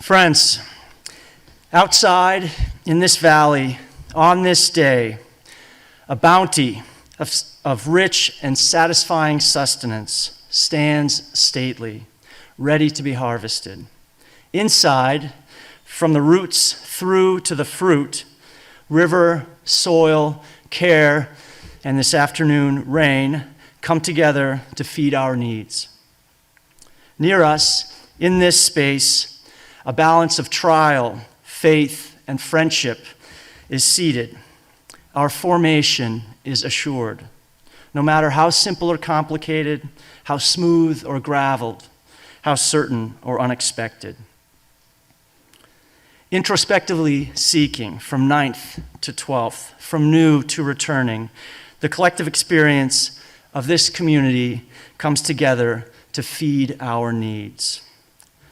Friends, outside in this valley, on this day, a bounty of rich and satisfying sustenance stands stately, ready to be harvested. Inside, from the roots through to the fruit, river, soil, care, and this afternoon, rain, come together to feed our needs. Near us, in this space, a balance of trial, faith, and friendship is seated. Our formation is assured. No matter how simple or complicated, how smooth or graveled, how certain or unexpected. Introspectively seeking from 9th to 12th, from new to returning, the collective experience of this community comes together to feed our needs.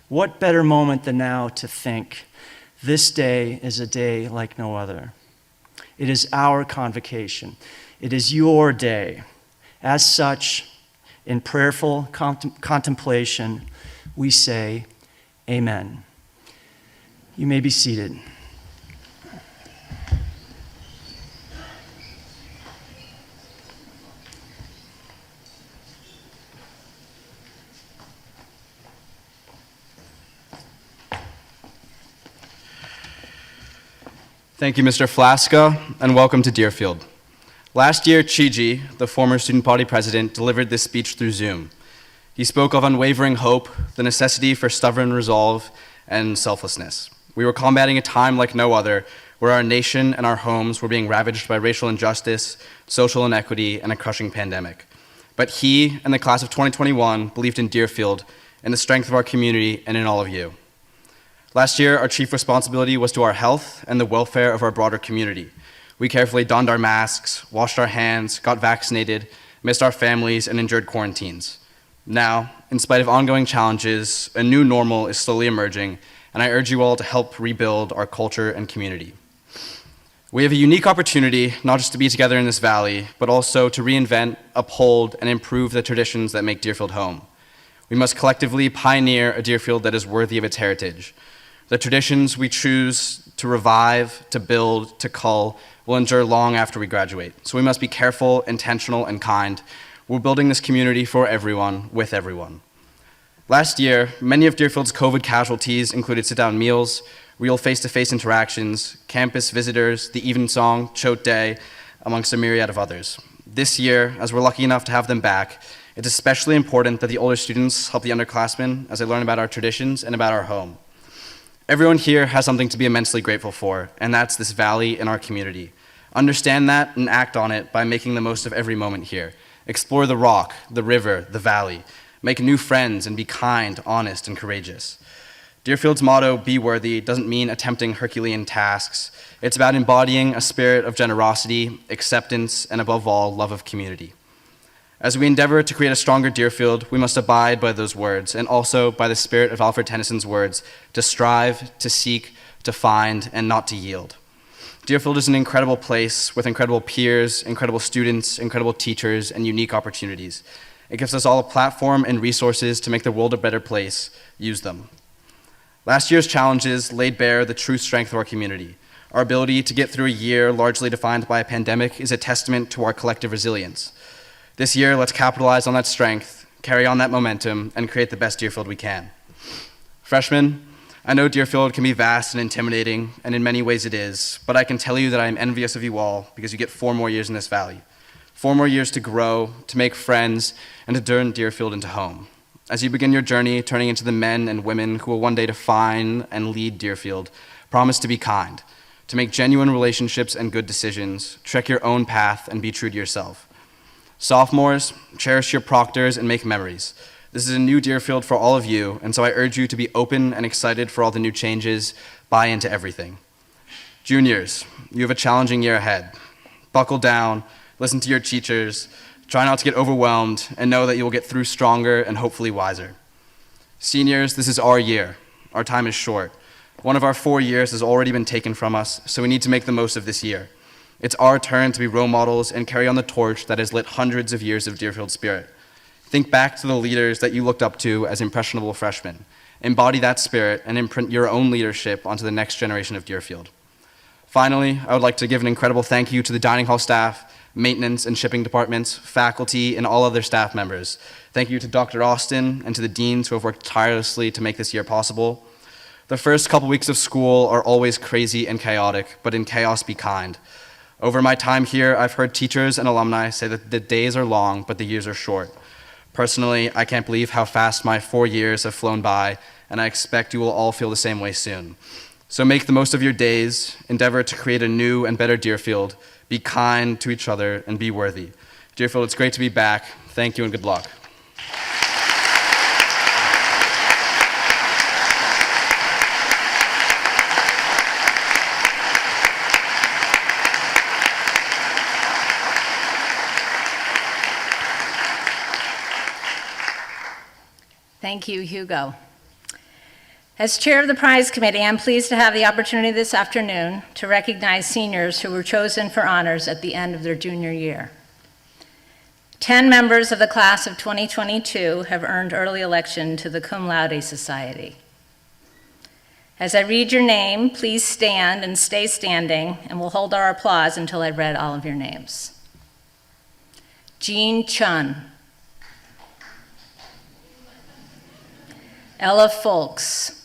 What better moment than now to think, this day is a day like no other. It is our convocation. It is your day. As such, in prayerful contemplation, we say, Amen. You may be seated. Thank you, Mr. Flasca, and welcome to Deerfield. Last year, Chiji, the former student body president, delivered this speech through Zoom. He spoke of unwavering hope, the necessity for stubborn resolve, and selflessness. We were combating a time like no other, where our nation and our homes were being ravaged by racial injustice, social inequity, and a crushing pandemic. But he and the class of 2021 believed in Deerfield, in the strength of our community, and in all of you. Last year, our chief responsibility was to our health and the welfare of our broader community. We carefully donned our masks, washed our hands, got vaccinated, missed our families, and endured quarantines. Now, in spite of ongoing challenges, a new normal is slowly emerging, and I urge you all to help rebuild our culture and community. We have a unique opportunity not just to be together in this valley, but also to reinvent, uphold, and improve the traditions that make Deerfield home. We must collectively pioneer a Deerfield that is worthy of its heritage. The traditions we choose to revive, to build, to cull will endure long after we graduate. So we must be careful, intentional, and kind. We're building this community for everyone, with everyone. Last year, many of Deerfield's COVID casualties included sit-down meals, real face-to-face interactions, campus visitors, the evensong, Choate Day, amongst a myriad of others. This year, as we're lucky enough to have them back, it's especially important that the older students help the underclassmen as they learn about our traditions and about our home. Everyone here has something to be immensely grateful for, and that's this valley in our community. Understand that and act on it by making the most of every moment here. Explore the rock, the river, the valley. Make new friends and be kind, honest, and courageous. Deerfield's motto, Be Worthy, doesn't mean attempting Herculean tasks. It's about embodying a spirit of generosity, acceptance, and above all, love of community. As we endeavor to create a stronger Deerfield, we must abide by those words, and also by the spirit of Alfred Tennyson's words, to strive, to seek, to find, and not to yield. Deerfield is an incredible place with incredible peers, incredible students, incredible teachers, and unique opportunities. It gives us all a platform and resources to make the world a better place. Use them. Last year's challenges laid bare the true strength of our community. Our ability to get through a year largely defined by a pandemic is a testament to our collective resilience. This year, let's capitalize on that strength, carry on that momentum, and create the best Deerfield we can. Freshmen, I know Deerfield can be vast and intimidating, and in many ways it is, but I can tell you that I am envious of you all because you get 4 more years in this valley. 4 more years to grow, to make friends, and to turn Deerfield into home. As you begin your journey, turning into the men and women who will one day define and lead Deerfield, promise to be kind, to make genuine relationships and good decisions, trek your own path, and be true to yourself. Sophomores, cherish your proctors and make memories. This is a new Deerfield for all of you, and so I urge you to be open and excited for all the new changes, buy into everything. Juniors, you have a challenging year ahead. Buckle down, listen to your teachers, try not to get overwhelmed, and know that you will get through stronger and hopefully wiser. Seniors, this is our year. Our time is short. One of our 4 years has already been taken from us, so we need to make the most of this year. It's our turn to be role models and carry on the torch that has lit hundreds of years of Deerfield spirit. Think back to the leaders that you looked up to as impressionable freshmen, Embody that spirit and imprint your own leadership onto the next generation of Deerfield. Finally, I would like to give an incredible thank you to the dining hall staff, maintenance and shipping departments, faculty, and all other staff members. Thank you to Dr. Austin and to the deans who have worked tirelessly to make this year possible. The first couple weeks of school are always crazy and chaotic, but in chaos be kind. Over my time here, I've heard teachers and alumni say that the days are long, but the years are short. Personally, I can't believe how fast my 4 years have flown by, and I expect you will all feel the same way soon. So make the most of your days, endeavor to create a new and better Deerfield, be kind to each other, and be worthy. Deerfield, it's great to be back. Thank you and good luck. Thank you, Hugo. As chair of the prize committee, I'm pleased to have the opportunity this afternoon to recognize seniors who were chosen for honors at the end of their junior year. 10 members of the class of 2022 have earned early election to the Cum Laude Society. As I read your name, please stand and stay standing, and we'll hold our applause until I've read all of your names. Jean Chun. Ella Folks.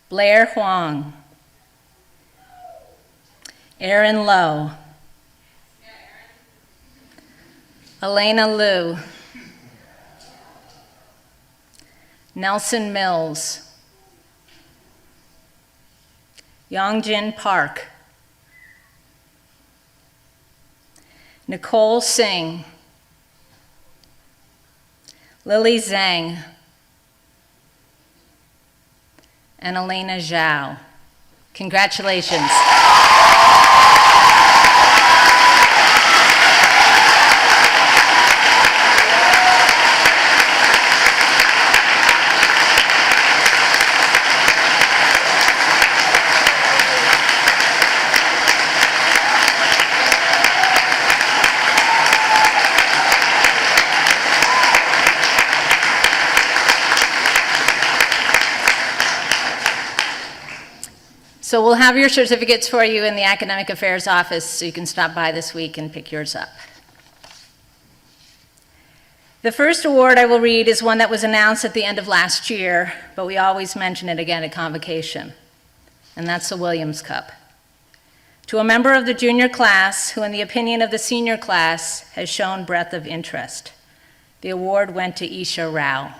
Blair Huang. Aaron Lowe. Elena Liu. Nelson Mills. Yongjin Park. Nicole Singh. Lily Zhang. And Elena Zhao. Congratulations. So we'll have your certificates for you in the Academic Affairs office, so you can stop by this week and pick yours up. The first award I will read is one that was announced at the end of last year, but we always mention it again at Convocation, and that's the Williams Cup. To a member of the junior class who, in the opinion of the senior class, has shown breadth of interest. The award went to Isha Rao.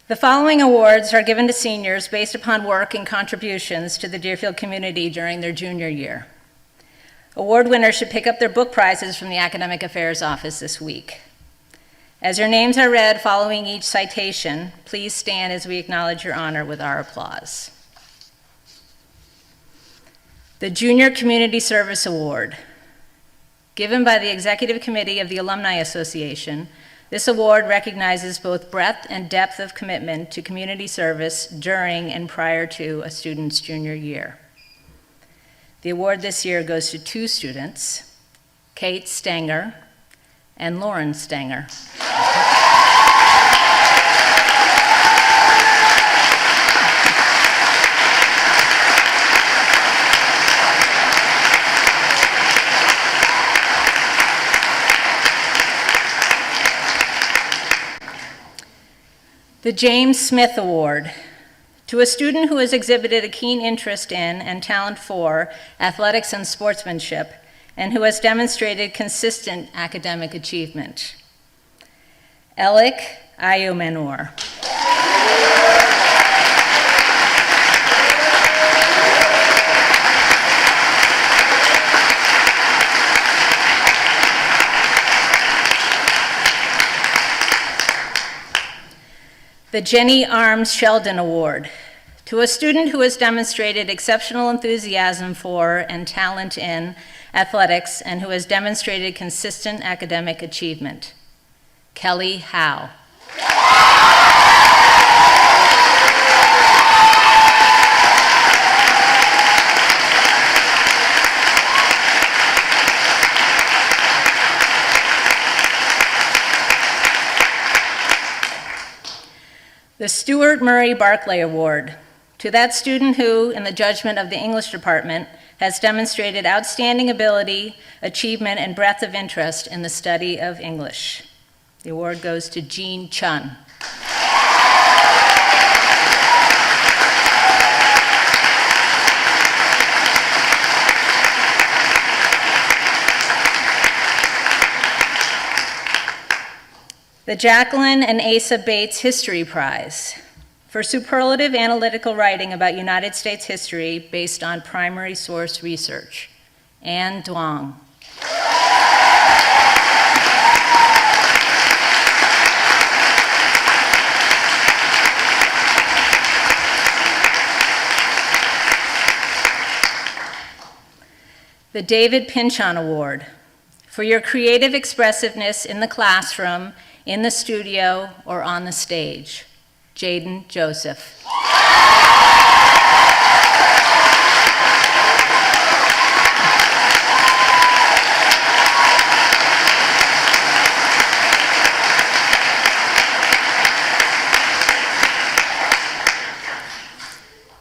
The following awards are given to seniors based upon work and contributions to the Deerfield community during their junior year. Award winners should pick up their book prizes from the Academic Affairs office this week. As your names are read following each citation, please stand as we acknowledge your honor with our applause. The Junior Community Service Award. Given by the Executive Committee of the Alumni Association, this award recognizes both breadth and depth of commitment to community service during and prior to a student's junior year. The award this year goes to 2 students, Kate Stanger and Lauren Stanger. The James Smith Award, to a student who has exhibited a keen interest in and talent for athletics and sportsmanship, and who has demonstrated consistent academic achievement. Elik Ayomenor. The Jenny Arms Sheldon Award, To a student who has demonstrated exceptional enthusiasm for and talent in athletics and who has demonstrated consistent academic achievement, Kelly Howe. The Stuart Murray Barclay Award, to that student who, in the judgment of the English department, has demonstrated outstanding ability, achievement, and breadth of interest in the study of English. The award goes to Jean Chun. The Jacqueline and Asa Bates History Prize for superlative analytical writing about United States history based on primary source research, Anne Duong. The David Pynchon Award for your creative expressiveness in the classroom, in the studio, or on the stage, Jaden Joseph.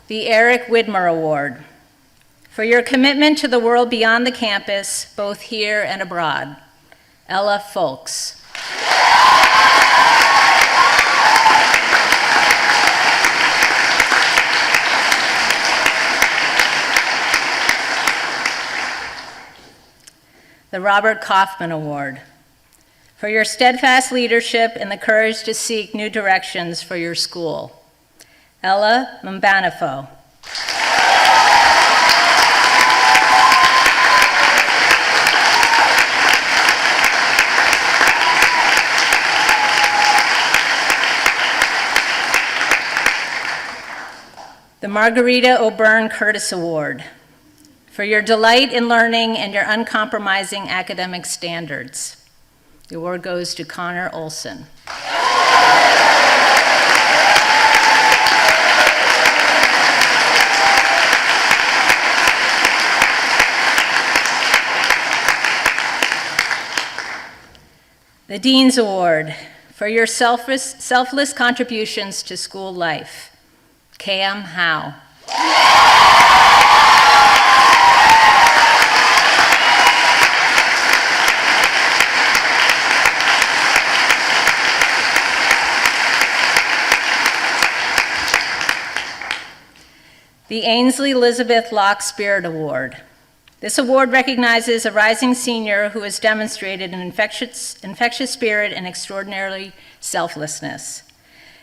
The Eric Widmer Award for your commitment to the world beyond the campus, both here and abroad, Ella Folks. The Robert Kaufman Award for your steadfast leadership and the courage to seek new directions for your school, Ella Mbanafo. The Margarita O'Byrne Curtis Award for your delight in learning and your uncompromising academic standards. The award goes to Connor Olson. The Dean's Award for your selfless contributions to school life, Cam Howe. The Ainsley Elizabeth Locke Spirit Award. This award recognizes a rising senior who has demonstrated an infectious spirit and extraordinary selflessness.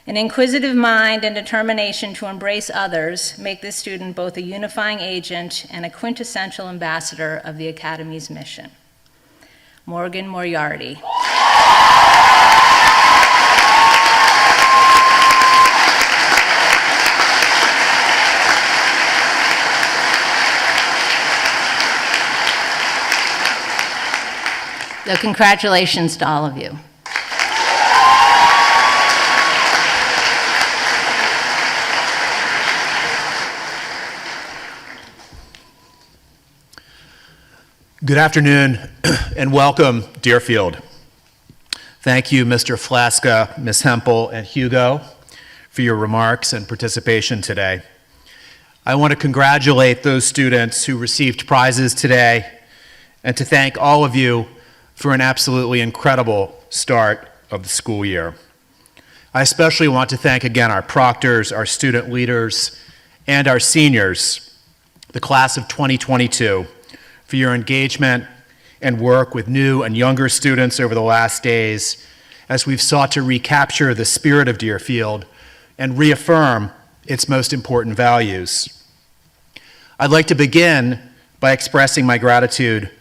An inquisitive mind and determination to embrace others make this student both a unifying agent and a quintessential ambassador of the Academy's mission. Morgan Moriarty. So congratulations to all of you. Good afternoon and welcome, Deerfield. Thank you, Mr. Flaska, Ms. Hempel, and Hugo for your remarks and participation today. I want to congratulate those students who received prizes today and to thank all of you for an absolutely incredible start of the school year. I especially want to thank again our proctors, our student leaders, and our seniors, the class of 2022, for your engagement and work with new and younger students over the last days as we've sought to recapture the spirit of Deerfield and reaffirm its most important values. I'd like to begin by expressing my gratitude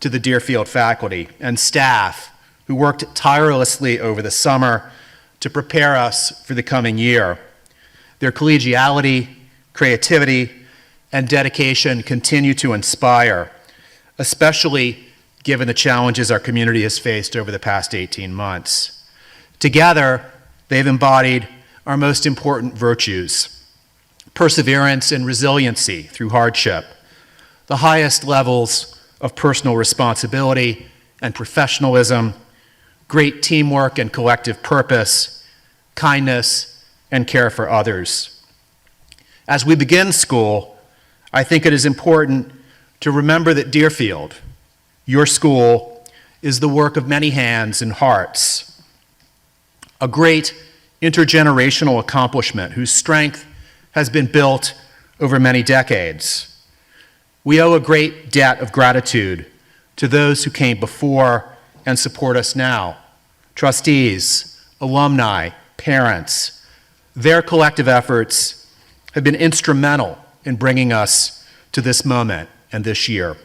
to the Deerfield faculty and staff who worked tirelessly over the summer to prepare us for the coming year. Their collegiality creativity, and dedication continue to inspire, especially given the challenges our community has faced over the past 18 months. Together, they've embodied our most important virtues: perseverance and resiliency through hardship, the highest levels of personal responsibility and professionalism, great teamwork and collective purpose, kindness, and care for others. As we begin school, I think it is important to remember that Deerfield, your school, is the work of many hands and hearts, a great intergenerational accomplishment whose strength has been built over many decades. We owe a great debt of gratitude to those who came before and support us now: trustees, alumni, parents. Their collective efforts have been instrumental in bringing us to this moment and this year.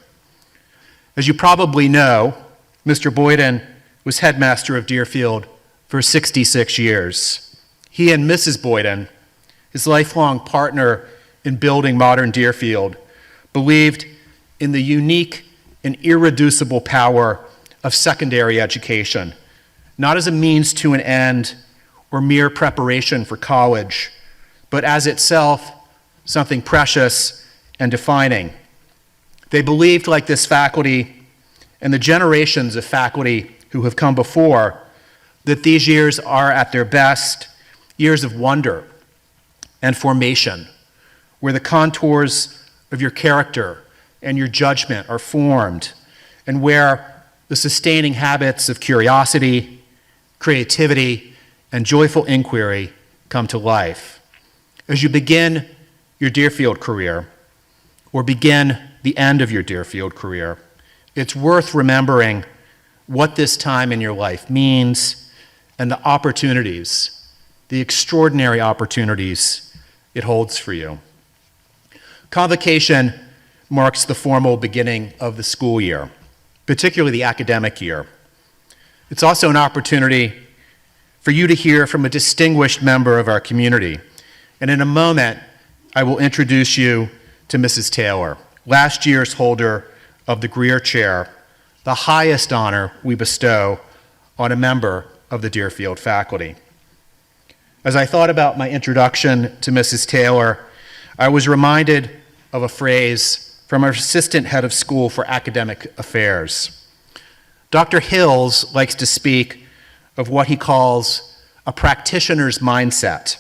As you probably know, Mr. Boyden was headmaster of Deerfield for 66 years. He and Mrs. Boyden, his lifelong partner in building modern Deerfield, believed in the unique and irreducible power of secondary education, not as a means to an end or mere preparation for college, but as itself something precious and defining. They believed, like this faculty and the generations of faculty who have come before, that these years are at their best years of wonder and formation, where the contours of your character and your judgment are formed, and where the sustaining habits of curiosity, creativity, and joyful inquiry come to life. As you begin your Deerfield career, or begin the end of your Deerfield career, it's worth remembering what this time in your life means and the opportunities, the extraordinary opportunities it holds for you. Convocation marks the formal beginning of the school year, particularly the academic year. It's also an opportunity for you to hear from a distinguished member of our community. And in a moment, I will introduce you to Mrs. Taylor, last year's holder of the Greer Chair, the highest honor we bestow on a member of the Deerfield faculty. As I thought about my introduction to Mrs. Taylor, I was reminded of a phrase from our assistant head of school for academic affairs. Dr. Hills likes to speak of what he calls a practitioner's mindset.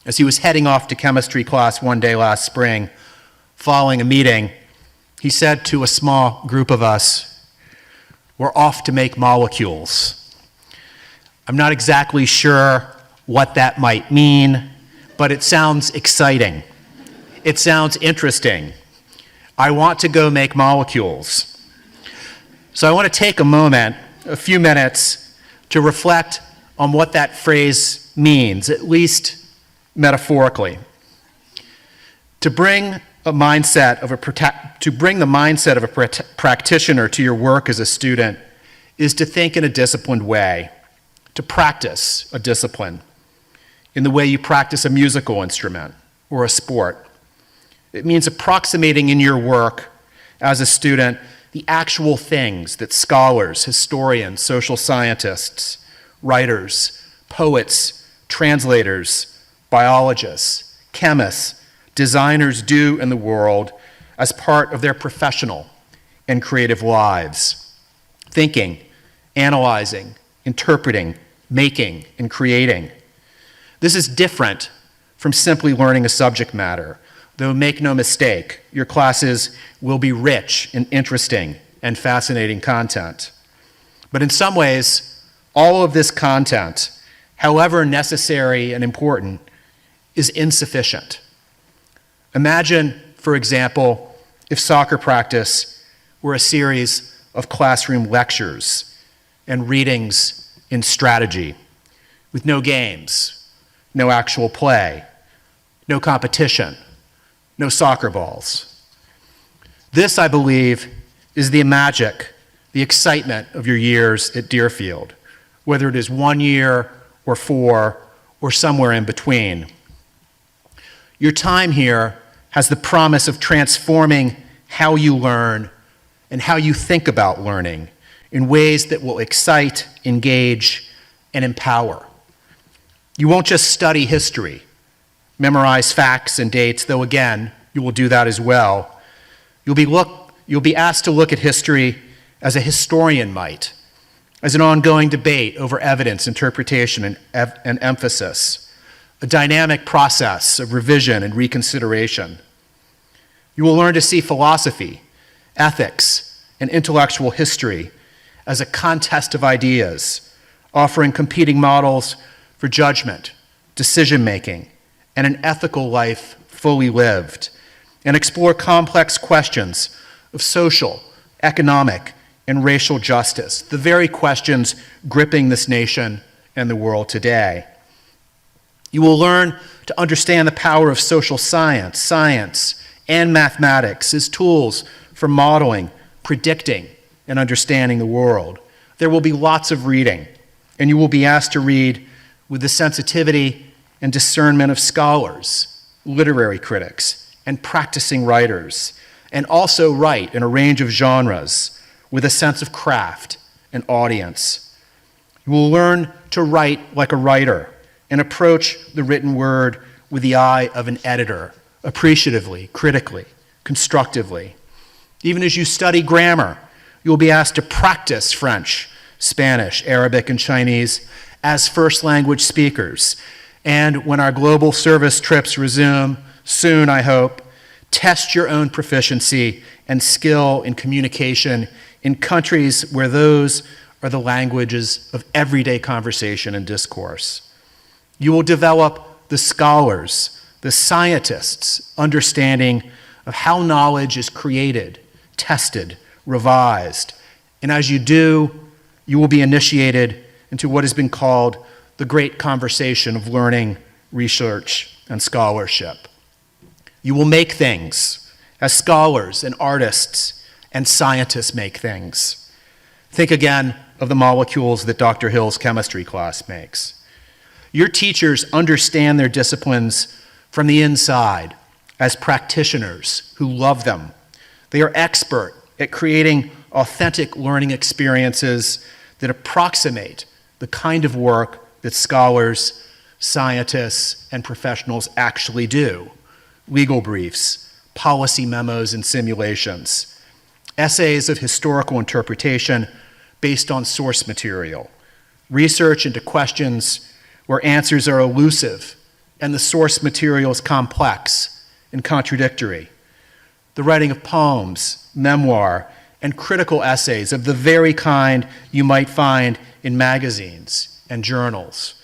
As he was heading off to chemistry class one day last spring, following a meeting, he said to a small group of us, "We're off to make molecules." I'm not exactly sure what that might mean, but it sounds exciting. It sounds interesting. I want to go make molecules. So I want to take a moment, a few minutes, to reflect on what that phrase means, at least metaphorically. To bring the mindset of a practitioner to your work as a student is to think in a disciplined way, to practice a discipline in the way you practice a musical instrument or a sport. It means approximating in your work as a student the actual things that scholars, historians, social scientists, writers, poets, translators, biologists, chemists, designers do in the world as part of their professional and creative lives. Thinking, analyzing, interpreting, making, and creating. This is different from simply learning a subject matter, though make no mistake, your classes will be rich in interesting and fascinating content. But in some ways, all of this content, however necessary and important, is insufficient. Imagine, for example, if soccer practice were a series of classroom lectures and readings in strategy, with no games, no actual play, no competition, no soccer balls. This, I believe, is the magic, the excitement of your years at Deerfield, whether it is 1 year or 4 or somewhere in between. Your time here has the promise of transforming how you learn and how you think about learning in ways that will excite, engage, and empower. You won't just study history, memorize facts and dates, though again, you will do that as well. You'll be asked to look at history as a historian might, as an ongoing debate over evidence, interpretation, and emphasis, a dynamic process of revision and reconsideration. You will learn to see philosophy, ethics, and intellectual history as a contest of ideas, offering competing models for judgment, decision-making, and an ethical life fully lived, and explore complex questions of social, economic, and racial justice, the very questions gripping this nation and the world today. You will learn to understand the power of social science, and mathematics as tools for modeling, predicting, and understanding the world. There will be lots of reading, and you will be asked to read with the sensitivity and discernment of scholars, literary critics, and practicing writers, and also write in a range of genres with a sense of craft and audience. You will learn to write like a writer and approach the written word with the eye of an editor, appreciatively, critically, constructively. Even as you study grammar, you will be asked to practice French, Spanish, Arabic, and Chinese as first language speakers. And when our global service trips resume, soon I hope, test your own proficiency and skill in communication in countries where those are the languages of everyday conversation and discourse. You will develop the scholars, the scientists' understanding of how knowledge is created, tested, revised. And as you do, you will be initiated into what has been called the great conversation of learning, research, and scholarship. You will make things as scholars and artists and scientists make things. Think again of the molecules that Dr. Hill's chemistry class makes. Your teachers understand their disciplines from the inside as practitioners who love them. They are expert at creating authentic learning experiences that approximate the kind of work that scholars, scientists, and professionals actually do. Legal briefs, policy memos and simulations, essays of historical interpretation based on source material, research into questions where answers are elusive and the source material is complex and contradictory, the writing of poems, memoir, and critical essays of the very kind you might find in magazines and journals,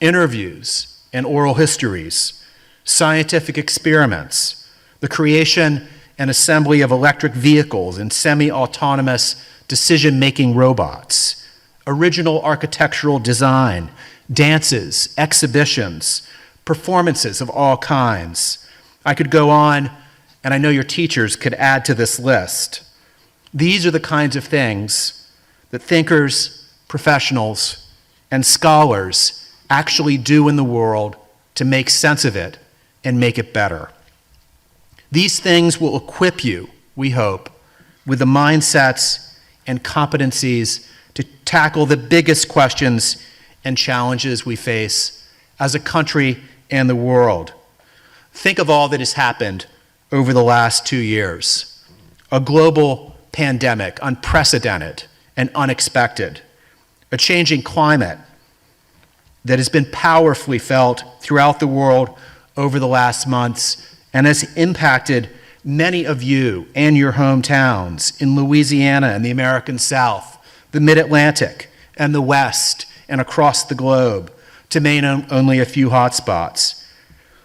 interviews and oral histories, scientific experiments, the creation and assembly of electric vehicles and semi-autonomous decision-making robots, original architectural design, dances, exhibitions, performances of all kinds. I could go on, and I know your teachers could add to this list. These are the kinds of things that thinkers, professionals, and scholars actually do in the world to make sense of it and make it better. These things will equip you, we hope, with the mindsets and competencies to tackle the biggest questions and challenges we face as a country and the world. Think of all that has happened over the last 2 years. A global pandemic, unprecedented and unexpected. A changing climate that has been powerfully felt throughout the world over the last months and has impacted many of you and your hometowns in Louisiana and the American South, the Mid-Atlantic and the West and across the globe, to name only a few hotspots.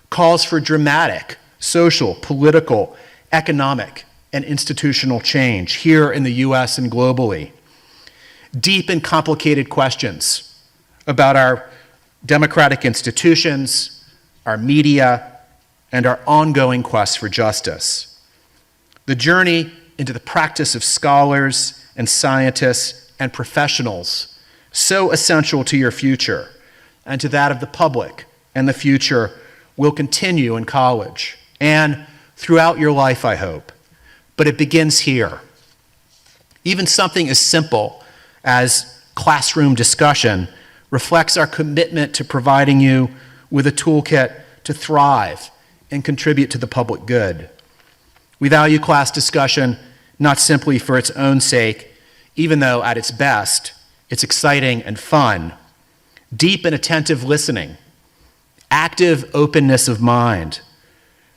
Calls for dramatic social, political, economic, and institutional change here in the US and globally. Deep and complicated questions about our democratic institutions, our media, and our ongoing quest for justice. The journey into the practice of scholars and scientists and professionals, so essential to your future and to that of the public and the future, will continue in college and throughout your life, I hope. But it begins here. Even something as simple as classroom discussion reflects our commitment to providing you with a toolkit to thrive and contribute to the public good. We value class discussion not simply for its own sake, even though at its best, it's exciting and fun. Deep and attentive listening, active openness of mind,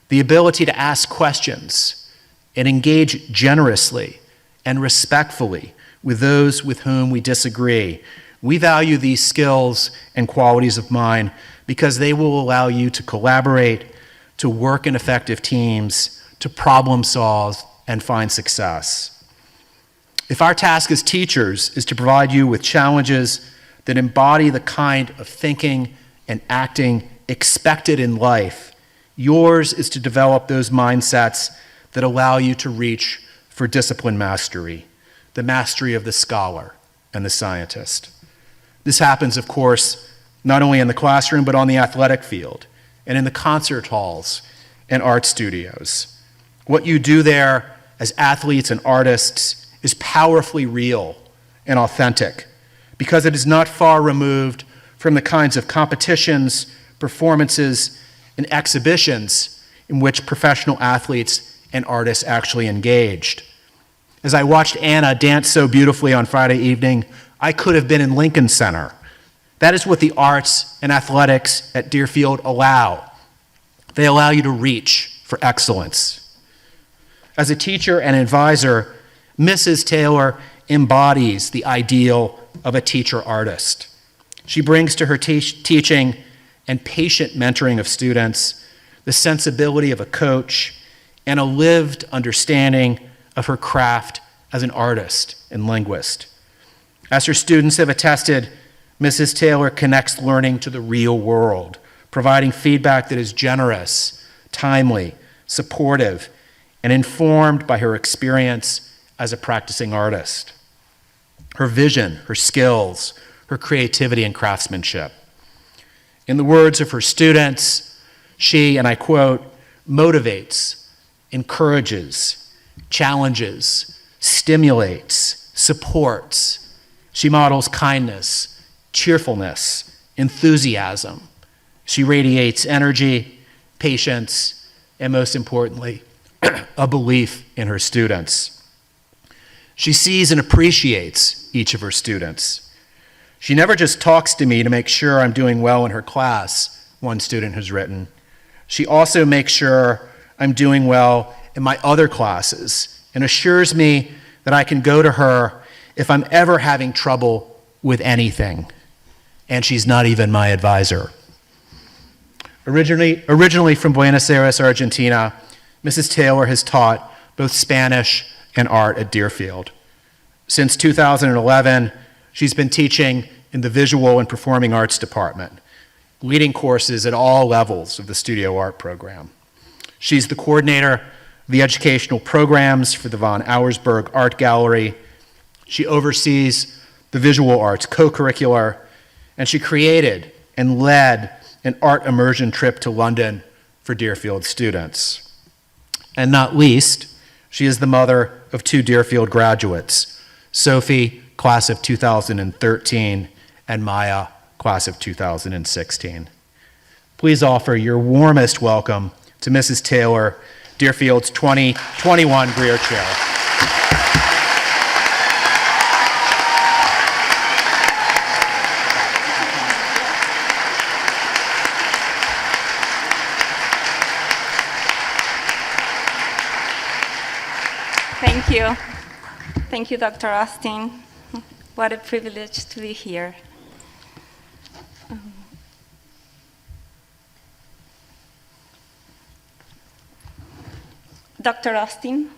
the ability to ask questions and engage generously and respectfully with those with whom we disagree. We value these skills and qualities of mind because they will allow you to collaborate, to work in effective teams, to problem solve, and find success. If our task as teachers is to provide you with challenges that embody the kind of thinking and acting expected in life, yours is to develop those mindsets that allow you to reach for discipline mastery, the mastery of the scholar and the scientist. This happens, of course, not only in the classroom, but on the athletic field and in the concert halls and art studios. What you do there as athletes and artists is powerfully real and authentic because it is not far removed from the kinds of competitions, performances, and exhibitions in which professional athletes and artists actually engaged. As I watched Anna dance so beautifully on Friday evening, I could have been in Lincoln Center. That is what the arts and athletics at Deerfield allow. They allow you to reach for excellence. As a teacher and advisor, Mrs. Taylor embodies the ideal of a teacher-artist. She brings to her teaching and patient mentoring of students the sensibility of a coach and a lived understanding of her craft as an artist and linguist. As her students have attested, Mrs. Taylor connects learning to the real world, providing feedback that is generous, timely, supportive, and informed by her experience as a practicing artist. Her vision, her skills, her creativity and craftsmanship. In the words of her students, she, and I quote, motivates, encourages, challenges, stimulates, supports. She models kindness, cheerfulness, enthusiasm. She radiates energy, patience, and most importantly, a belief in her students. She sees and appreciates each of her students. She never just talks to me to make sure I'm doing well in her class, one student has written. She also makes sure I'm doing well in my other classes and assures me that I can go to her if I'm ever having trouble with anything. And she's not even my advisor. Originally from Buenos Aires, Argentina, Mrs. Taylor has taught both Spanish and art at Deerfield. Since 2011, she's been teaching in the Visual and Performing Arts Department, leading courses at all levels of the studio art program. She's the coordinator of the educational programs for the Von Auersberg Art Gallery. She oversees the visual arts co-curricular, and she created and led an art immersion trip to London for Deerfield students. And not least, she is the mother of two Deerfield graduates, Sophie, class of 2013, and Maya, class of 2016. Please offer your warmest welcome to Mrs. Taylor, Deerfield's 2021 Greer Chair. Thank you. Thank you, Dr. Austin. What a privilege to be here. Dr. Austin,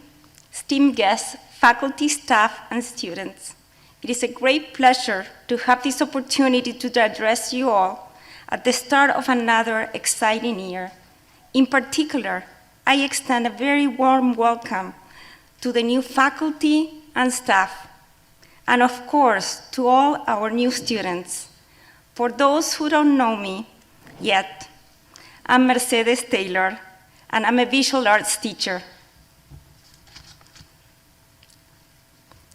esteemed guests, faculty, staff, and students, it is a great pleasure to have this opportunity to address you all at the start of another exciting year. In particular, I extend a very warm welcome to the new faculty and staff, and of course, to all our new students. For those who don't know me yet, I'm Mercedes Taylor, and I'm a visual arts teacher.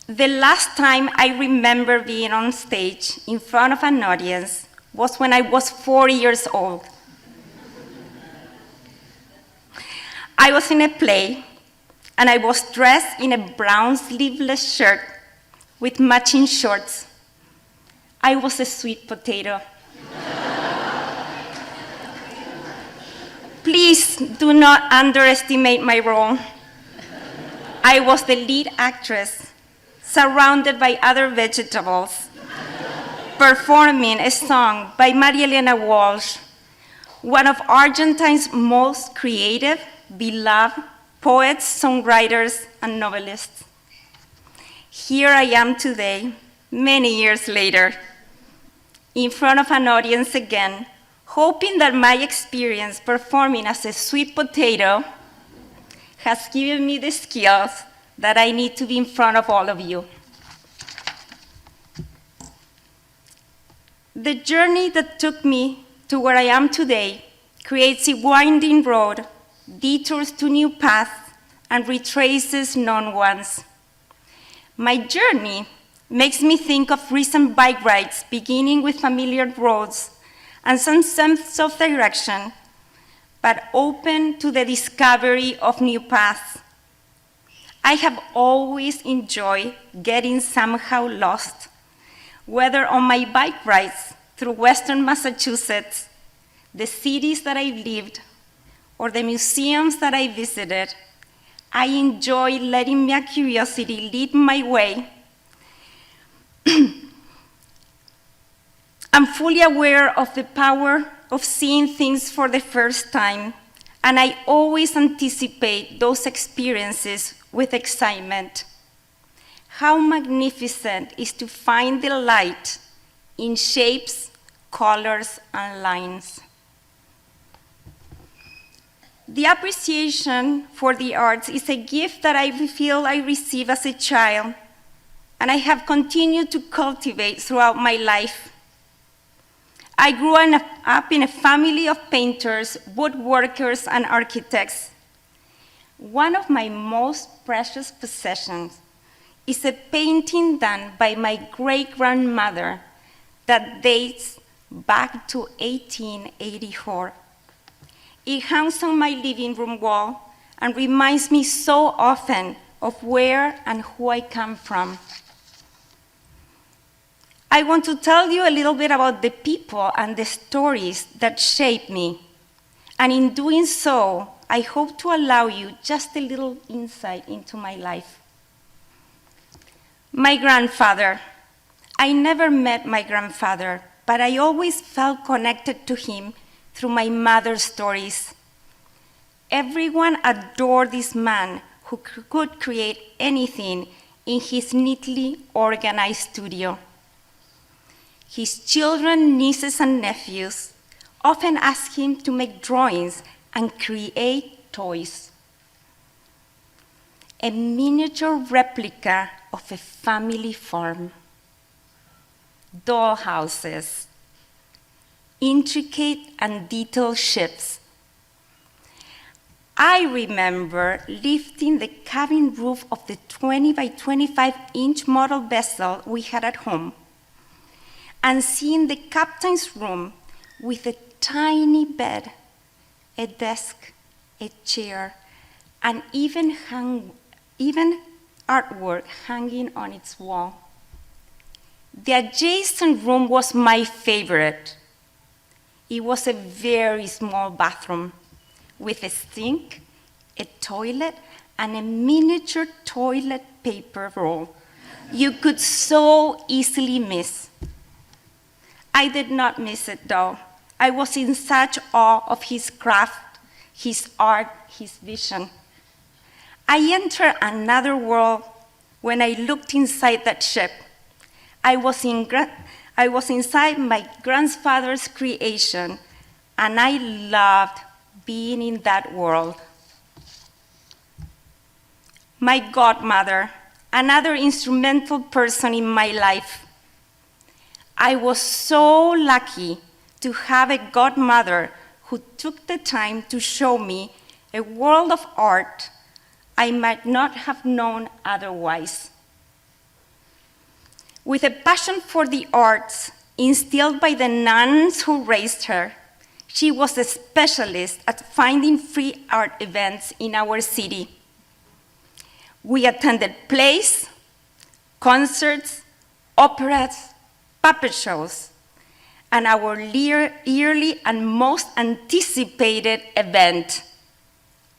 The last time I remember being on stage in front of an audience was when I was 4 years old. I was in a play, and I was dressed in a brown sleeveless shirt with matching shorts. I was a sweet potato. Please do not underestimate my role. I was the lead actress, surrounded by other vegetables, performing a song by Maria Elena Walsh, one of Argentine's most creative, beloved poets, songwriters, and novelists. Here I am today, many years later, in front of an audience again, hoping that my experience performing as a sweet potato has given me the skills that I need to be in front of all of you. The journey that took me to where I am today creates a winding road, detours to new paths, and retraces known ones. My journey makes me think of recent bike rides, beginning with familiar roads and some sense of direction, but open to the discovery of new paths. I have always enjoyed getting somehow lost, whether on my bike rides through Western Massachusetts, the cities that I've lived, or the museums that I visited. I enjoy letting my curiosity lead my way. I'm fully aware of the power of seeing things for the first time, and I always anticipate those experiences with excitement. How magnificent is to find the light in shapes, colors, and lines. The appreciation for the arts is a gift that I feel I received as a child, and I have continued to cultivate throughout my life. I grew up in a family of painters, woodworkers, and architects. One of my most precious possessions is a painting done by my great-grandmother that dates back to 1884. It hangs on my living room wall and reminds me so often of where and who I come from. I want to tell you a little bit about the people and the stories that shape me. And in doing so, I hope to allow you just a little insight into my life. My grandfather. I never met my grandfather, but I always felt connected to him through my mother's stories. Everyone adored this man who could create anything in his neatly organized studio. His children, nieces, and nephews often asked him to make drawings and create toys. A miniature replica of a family farm, dollhouses, intricate and detailed ships. I remember lifting the cabin roof of the 20 by 25-inch model vessel we had at home and seeing the captain's room with a tiny bed, a desk, a chair, and even artwork hanging on its wall. The adjacent room was my favorite. It was a very small bathroom with a sink, a toilet, and a miniature toilet paper roll you could so easily miss. I did not miss it, though. I was in such awe of his craft, his art, his vision. I entered another world when I looked inside that ship. I was inside my grandfather's creation, and I loved being in that world. My godmother, another instrumental person in my life. I was so lucky to have a godmother who took the time to show me a world of art I might not have known otherwise. With a passion for the arts instilled by the nuns who raised her, she was a specialist at finding free art events in our city. We attended plays, concerts, operas, puppet shows, and our yearly and most anticipated event,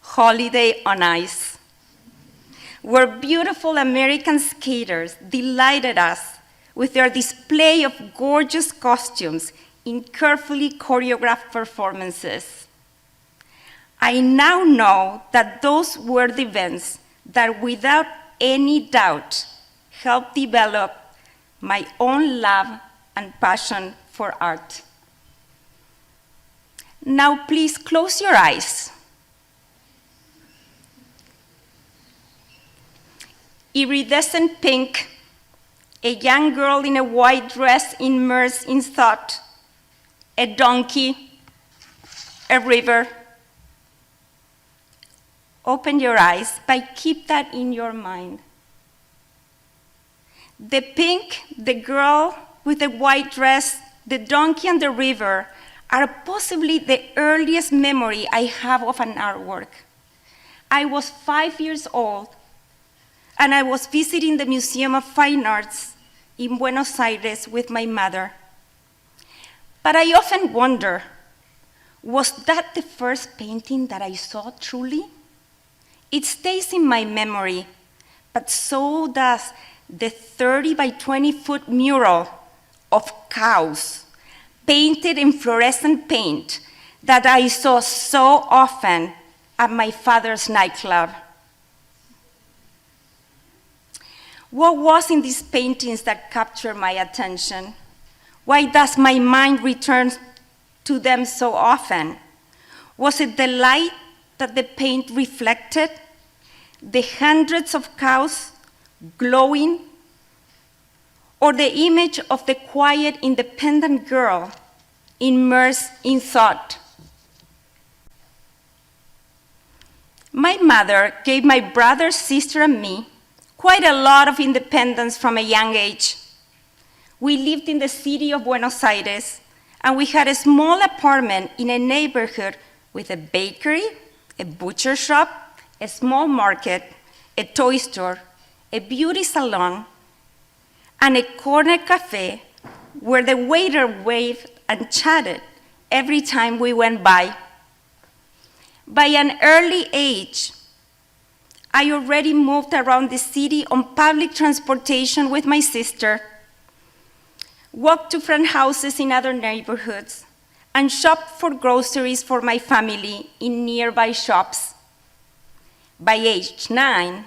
Holiday on Ice, where beautiful American skaters delighted us with their display of gorgeous costumes in carefully choreographed performances. I now know that those were the events that without any doubt helped develop my own love and passion for art. Now please close your eyes. Iridescent pink, a young girl in a white dress immersed in thought, a donkey, a river. Open your eyes, but keep that in your mind. The pink, the girl with the white dress, the donkey and the river are possibly the earliest memory I have of an artwork. I was 5 years old, and I was visiting the Museum of Fine Arts in Buenos Aires with my mother. But I often wonder, was that the first painting that I saw truly? It stays in my memory, but so does the 30 by 20 foot mural of cows painted in fluorescent paint that I saw so often at my father's nightclub. What was in these paintings that captured my attention? Why does my mind return to them so often? Was it the light that the paint reflected? The hundreds of cows glowing? Or the image of the quiet, independent girl immersed in thought? My mother gave my brother, sister, and me quite a lot of independence from a young age. We lived in the city of Buenos Aires, and we had a small apartment in a neighborhood with a bakery, a butcher shop, a small market, a toy store, a beauty salon, and a corner cafe where the waiter waved and chatted every time we went by. By an early age, I already moved around the city on public transportation with my sister, walked to friend houses in other neighborhoods, and shopped for groceries for my family in nearby shops. By age 9,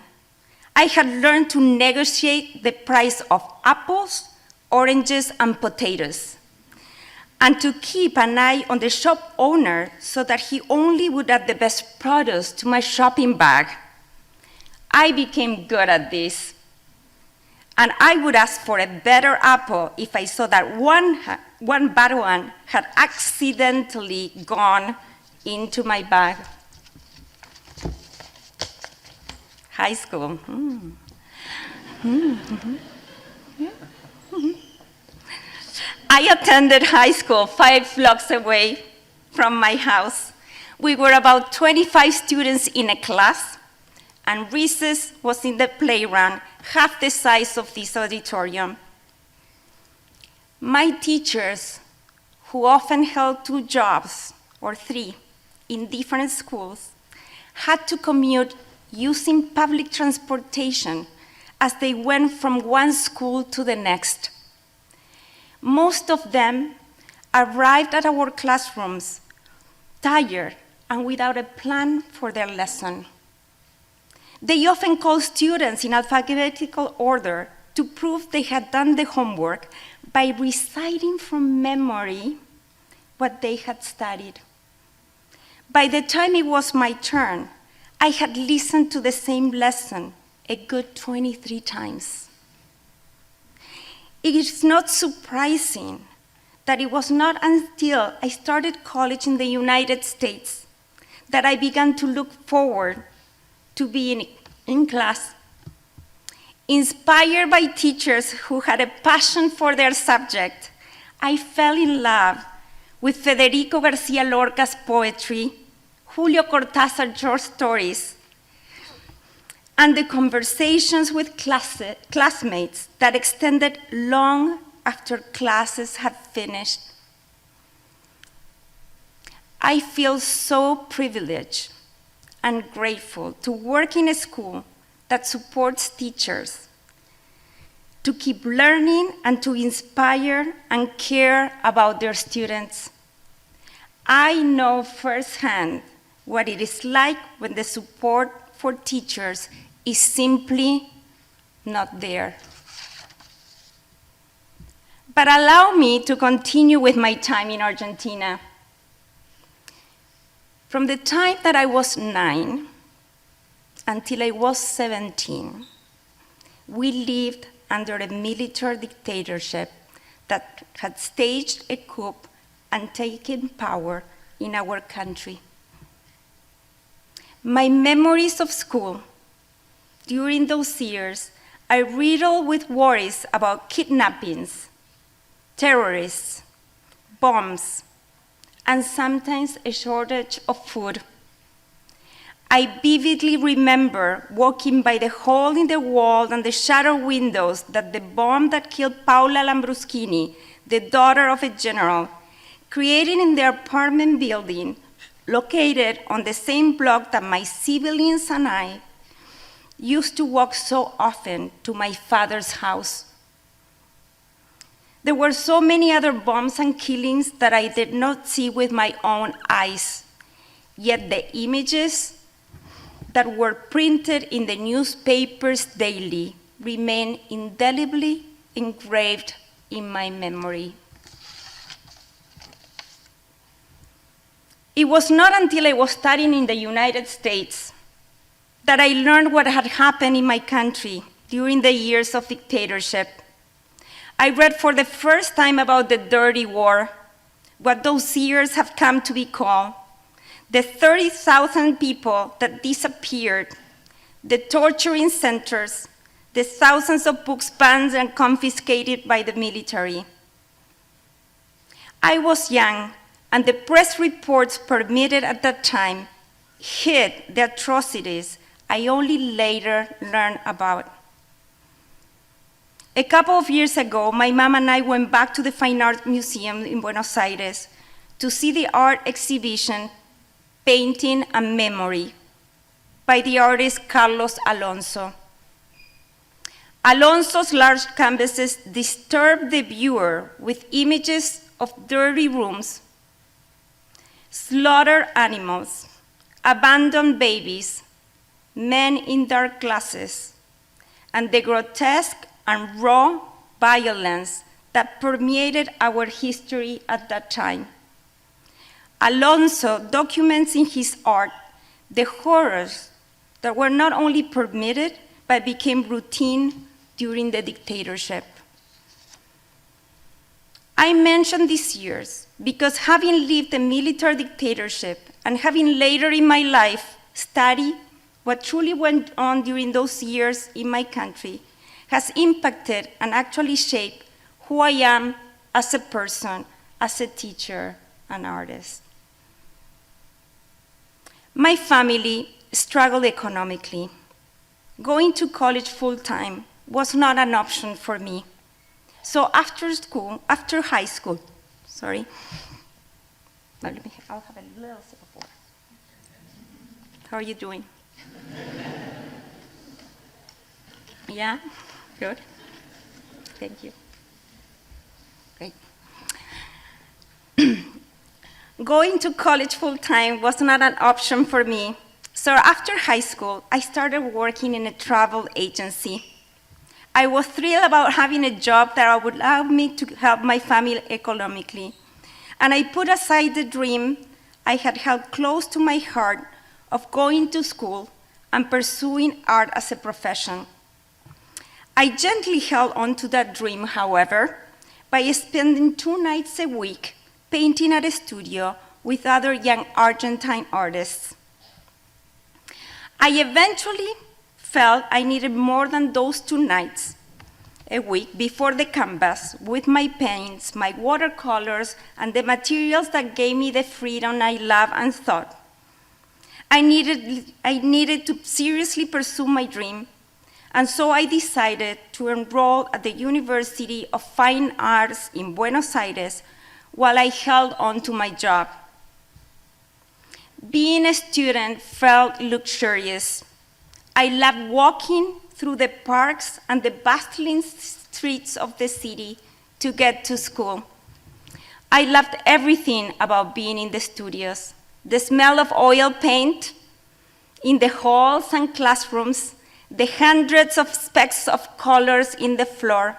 I had learned to negotiate the price of apples, oranges, and potatoes, and to keep an eye on the shop owner so that he only would add the best produce to my shopping bag. I became good at this, and I would ask for a better apple if I saw that one bad one had accidentally gone into my bag. High school. I attended high school 5 blocks away from my house. We were about 25 students in a class, and recess was in the playground, half the size of this auditorium. My teachers, who often held 2 jobs or 3 in different schools, had to commute using public transportation as they went from one school to the next. Most of them arrived at our classrooms tired and without a plan for their lesson. They often called students in alphabetical order to prove they had done the homework by reciting from memory what they had studied. By the time it was my turn, I had listened to the same lesson a good 23 times. It is not surprising that it was not until I started college in the United States that I began to look forward to being in class. Inspired by teachers who had a passion for their subject, I fell in love with Federico Garcia Lorca's poetry, Julio Cortázar's short stories, and the conversations with classmates that extended long after classes had finished. I feel so privileged and grateful to work in a school that supports teachers to keep learning and to inspire and care about their students. I know firsthand what it is like when the support for teachers is simply not there. But allow me to continue with my time in Argentina. From the time that I was 9 until I was 17, we lived under a military dictatorship that had staged a coup and taken power in our country. My memories of school during those years are riddled with worries about kidnappings, terrorists, bombs, and sometimes a shortage of food. I vividly remember walking by the hole in the wall and the shattered windows that the bomb that killed Paula Lambruschini, the daughter of a general, created in the apartment building located on the same block that my siblings and I used to walk so often to my father's house. There were so many other bombs and killings that I did not see with my own eyes, yet the images that were printed in the newspapers daily remain indelibly engraved in my memory. It was not until I was studying in the United States that I learned what had happened in my country during the years of dictatorship. I read for the first time about the dirty war, what those years have come to be called, the 30,000 people that disappeared, the torturing centers, the thousands of books banned and confiscated by the military. I was young, and the press reports permitted at that time hid the atrocities I only later learned about. A couple of years ago, my mom and I went back to the Fine Art Museum in Buenos Aires to see the art exhibition, Painting and Memory, by the artist Carlos Alonso. Alonso's large canvases disturbed the viewer with images of dirty rooms, slaughtered animals, abandoned babies, men in dark glasses, and the grotesque and raw violence that permeated our history at that time. Alonso documents in his art the horrors that were not only permitted, but became routine during the dictatorship. I mention these years because having lived a military dictatorship and having later in my life studied what truly went on during those years in my country has impacted and actually shaped who I am as a person, as a teacher, and artist. My family struggled economically. Going to college full-time was not an option for me. So after high school, I'll have a little sip of water. How are you doing? Yeah? Good. Thank you. Great. Going to college full-time was not an option for me. So after high school, I started working in a travel agency. I was thrilled about having a job that would allow me to help my family economically. And I put aside the dream I had held close to my heart of going to school and pursuing art as a profession. I gently held on to that dream, however, by spending 2 nights a week painting at a studio with other young Argentine artists. I eventually felt I needed more than those 2 nights a week before the canvas with my paints, my watercolors, and the materials that gave me the freedom I love and thought. I needed to seriously pursue my dream, and so I decided to enroll at the University of Fine Arts in Buenos Aires while I held on to my job. Being a student felt luxurious. I loved walking through the parks and the bustling streets of the city to get to school. I loved everything about being in the studios. The smell of oil paint in the halls and classrooms, the hundreds of specks of colors in the floor,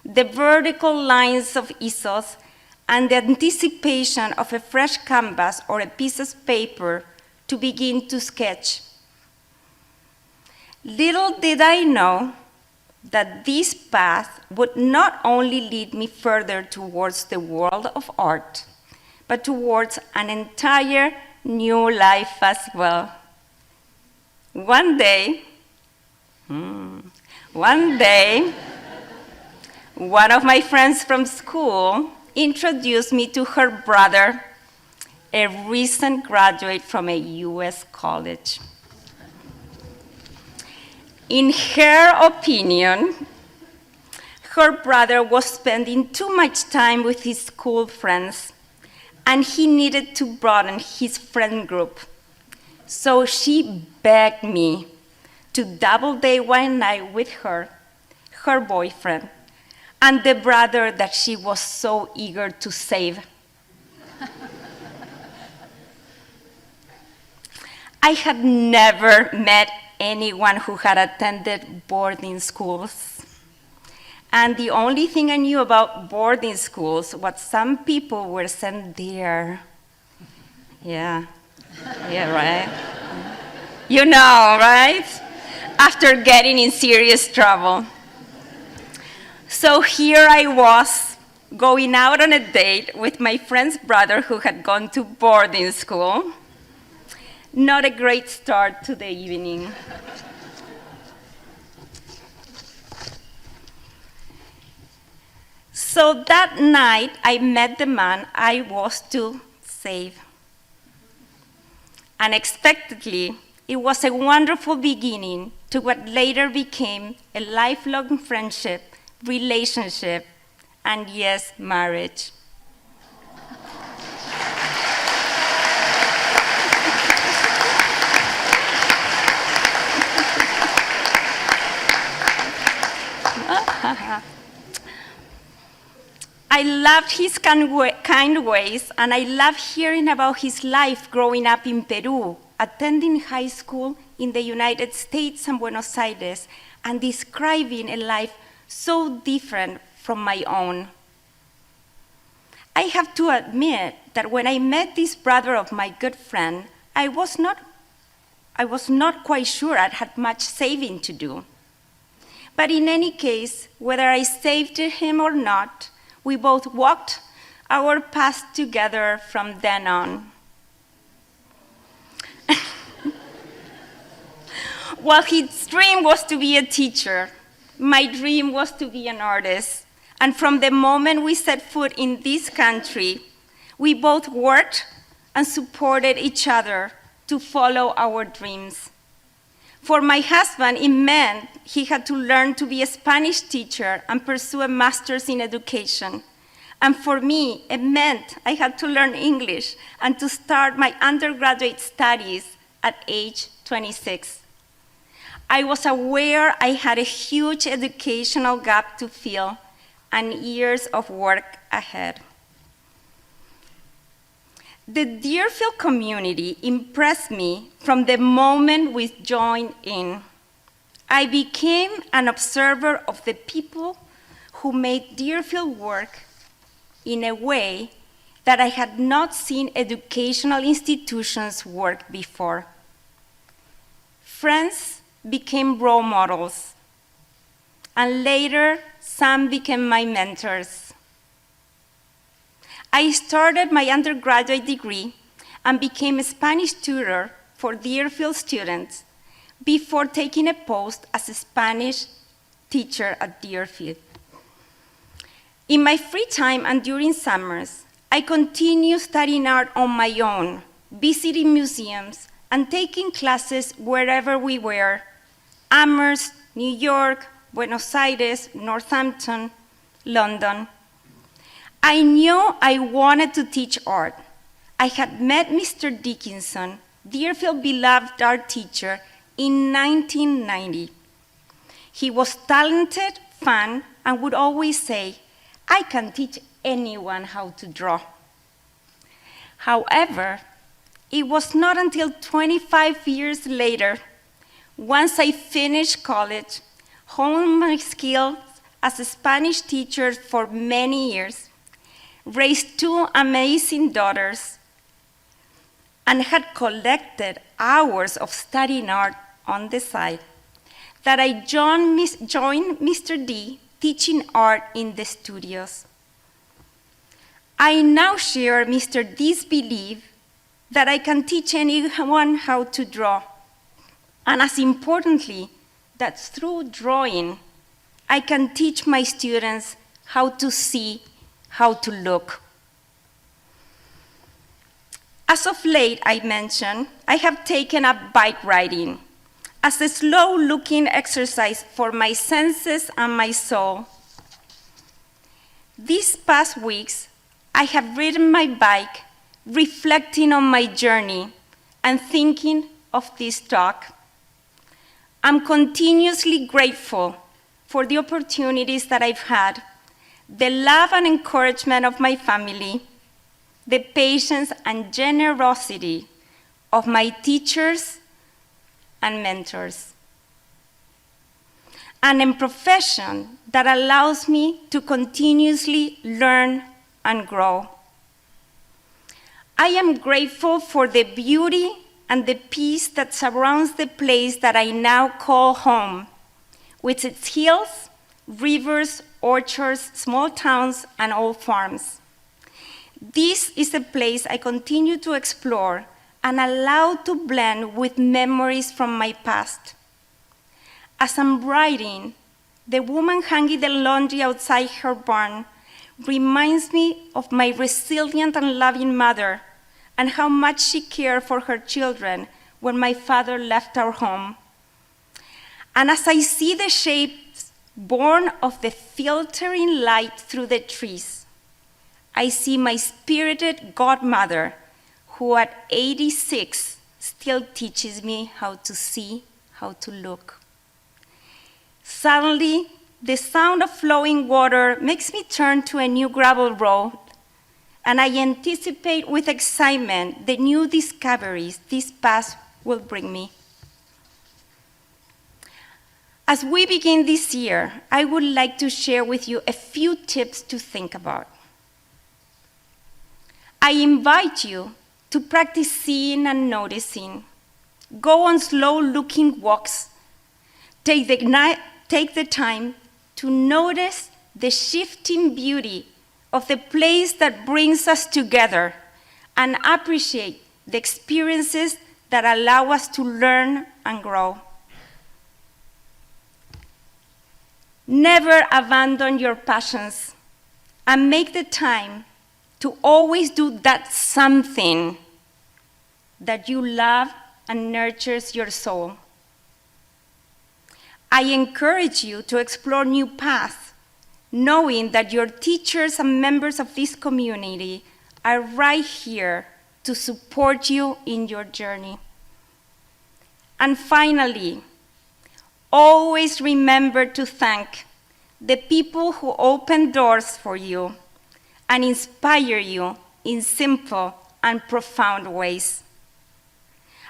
the vertical lines of easels, and the anticipation of a fresh canvas or a piece of paper to begin to sketch. Little did I know that this path would not only lead me further towards the world of art, but towards an entire new life as well. One day, one of my friends from school introduced me to her brother, a recent graduate from a US college. In her opinion, her brother was spending too much time with his school friends, and he needed to broaden his friend group. So she begged me to double date one night with her boyfriend, and the brother that she was so eager to save. I had never met anyone who had attended boarding schools. And the only thing I knew about boarding schools was some people were sent there. Yeah, right? You know, right? After getting in serious trouble. So here I was, going out on a date with my friend's brother who had gone to boarding school. Not a great start to the evening. So that night, I met the man I was to save. Unexpectedly, it was a wonderful beginning to what later became a lifelong friendship, relationship, and yes, marriage. I loved his kind ways, and I loved hearing about his life growing up in Peru, attending high school in the United States and Buenos Aires, and describing a life so different from my own. I have to admit that when I met this brother of my good friend, I was not quite sure I had much saving to do. But in any case, whether I saved him or not, we both walked our paths together from then on. While his dream was to be a teacher, my dream was to be an artist. And from the moment we set foot in this country, we both worked and supported each other to follow our dreams. For my husband, it meant he had to learn to be a Spanish teacher and pursue a master's in education. And for me, it meant I had to learn English and to start my undergraduate studies at age 26. I was aware I had a huge educational gap to fill and years of work ahead. The Deerfield community impressed me from the moment we joined in. I became an observer of the people who made Deerfield work in a way that I had not seen educational institutions work before. Friends became role models, and later some became my mentors. I started my undergraduate degree and became a Spanish tutor for Deerfield students before taking a post as a Spanish teacher at Deerfield. In my free time and during summers, I continue studying art on my own, visiting museums, and taking classes wherever we were: Amherst, New York, Buenos Aires, Northampton, London. I knew I wanted to teach art. I had met Mr. Dickinson, Deerfield's beloved art teacher, in 1990. He was talented, fun, and would always say, "I can teach anyone how to draw." However, it was not until 25 years later, once I finished college, honed my skills as a Spanish teacher for many years, raised two amazing daughters, and had collected hours of studying art on the side, that I joined Mr. D teaching art in the studios. I now share Mr. D's belief that I can teach anyone how to draw, and as importantly, that through drawing, I can teach my students how to see, how to look. As of late, I mentioned, I have taken up bike riding as a slow-looking exercise for my senses and my soul. These past weeks, I have ridden my bike, reflecting on my journey and thinking of this talk. I'm continuously grateful for the opportunities that I've had, the love and encouragement of my family, the patience and generosity of my teachers and mentors, and a profession that allows me to continuously learn and grow. I am grateful for the beauty and the peace that surrounds the place that I now call home, with its hills, rivers, orchards, small towns, and old farms. This is a place I continue to explore and allow to blend with memories from my past. As I'm writing, the woman hanging the laundry outside her barn reminds me of my resilient and loving mother and how much she cared for her children when my father left our home. And as I see the shapes born of the filtering light through the trees, I see my spirited godmother, who at 86 still teaches me how to see, how to look. Suddenly, the sound of flowing water makes me turn to a new gravel road, and I anticipate with excitement the new discoveries this path will bring me. As we begin this year, I would like to share with you a few tips to think about. I invite you to practice seeing and noticing. Go on slow-looking walks. Take the time to notice the shifting beauty of the place that brings us together and appreciate the experiences that allow us to learn and grow. Never abandon your passions, and make the time to always do that something that you love and nurtures your soul. I encourage you to explore new paths, knowing that your teachers and members of this community are right here to support you in your journey. And finally, always remember to thank the people who open doors for you and inspire you in simple and profound ways.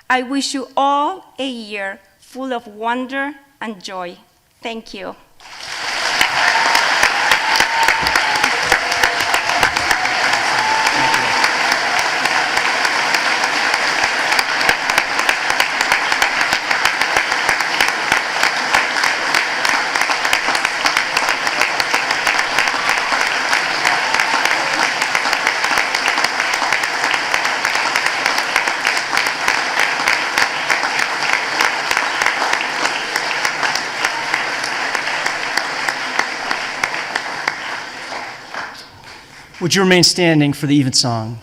I wish you all a year full of wonder and joy. Thank you. Would you remain standing for the evensong?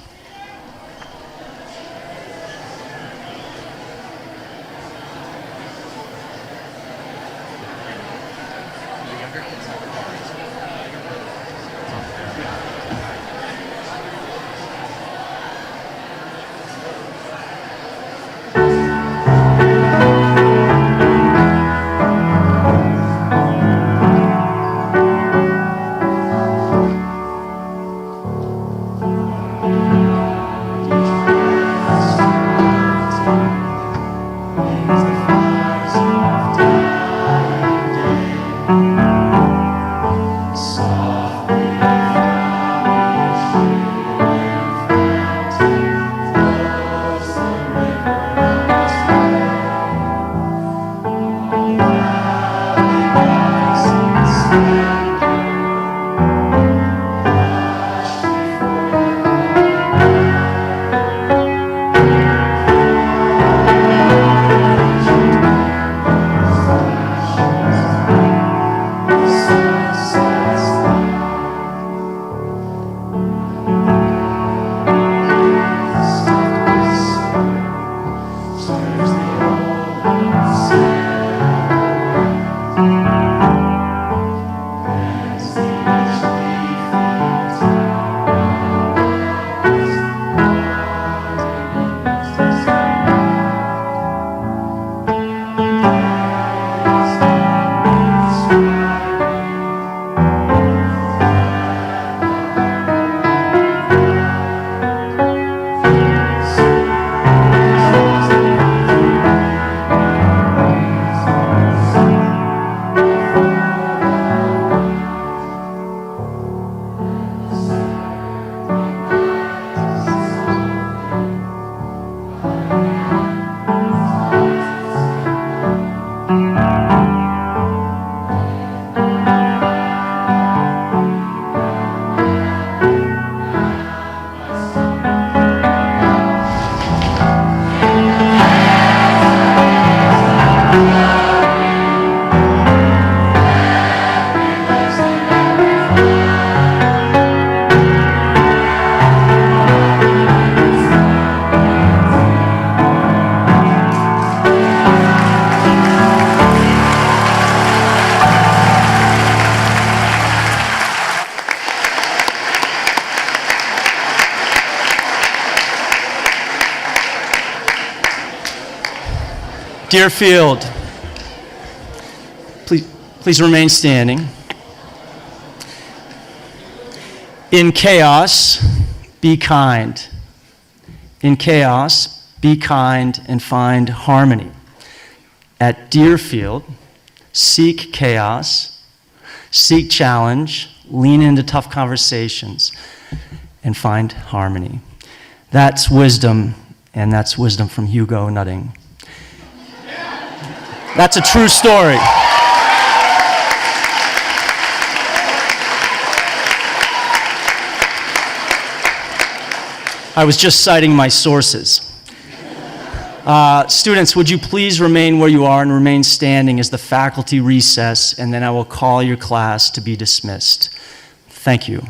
Deerfield, please remain standing. In chaos, be kind. In chaos, be kind and find harmony. At Deerfield, seek chaos, seek challenge, lean into tough conversations, and find harmony. That's wisdom, and that's wisdom from Hugo Nutting. That's a true story. I was just citing my sources. Students, would you please remain where you are and remain standing as the faculty recess, and then I will call your class to be dismissed. Thank you.